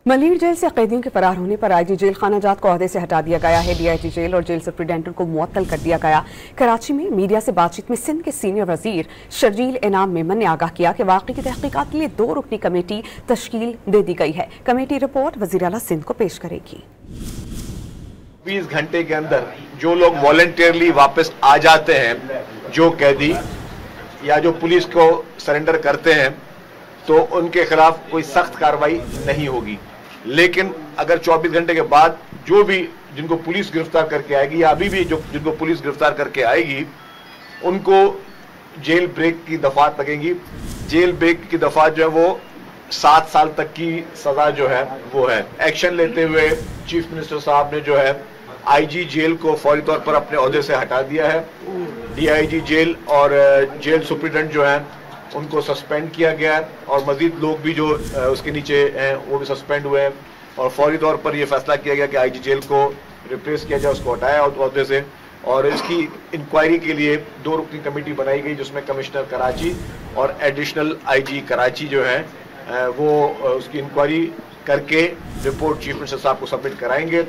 Malir jail से कैदियों के फरार होने पर आईजी जेल खानाजात को ओहदे से हटा दिया गया है। डीआईजी जेल और जेल सुप्रिंटेंडेंट को मुअत्तल कर दिया गया। कराची में मीडिया से बातचीत में सिंध के सीनियर वजीर शर्जील इनाम मेमन ने आगाह किया कि वाकई की तहकीकात के लिए 2 रुकनी कमेटी तश्कील दे दी गई है। कमेटी रिपोर्ट वजीर आला सिंध को पेश करेगी। 20 घंटे के अंदर जो लोग वॉलंटियरली वापस आ जाते हैं, जो कैदी या जो पुलिस को सरेंडर करते हैं, तो उनके खिलाफ कोई सख्त कार्रवाई नहीं होगी। लेकिन अगर 24 घंटे के बाद जो भी जिनको पुलिस गिरफ्तार करके आएगी या अभी भी जिनको पुलिस गिरफ्तार करके आएगी, उनको जेल ब्रेक की दफात लगेंगी। जेल ब्रेक की दफात जो है वो 7 साल तक की सजा जो है वो है। एक्शन लेते हुए चीफ मिनिस्टर साहब ने जो है आईजी जेल को फौरी तौर पर अपने ओहदे से हटा दिया है। डीआईजी जेल और जेल सुप्रिंटेंडेंट जो है उनको सस्पेंड किया गया है और मजीद लोग भी जो उसके नीचे हैं वो भी सस्पेंड हुए हैं और फौरी तौर पर यह फैसला किया गया कि आईजी जेल को रिप्लेस किया जाए, उसको हटाया ओहदे से। और इसकी इंक्वायरी के लिए 2 रुकनी कमेटी बनाई गई, जिसमें कमिश्नर कराची और एडिशनल आईजी कराची जो है वो उसकी इंक्वायरी करके रिपोर्ट चीफ मिनिस्टर साहब को सबमिट कराएंगे।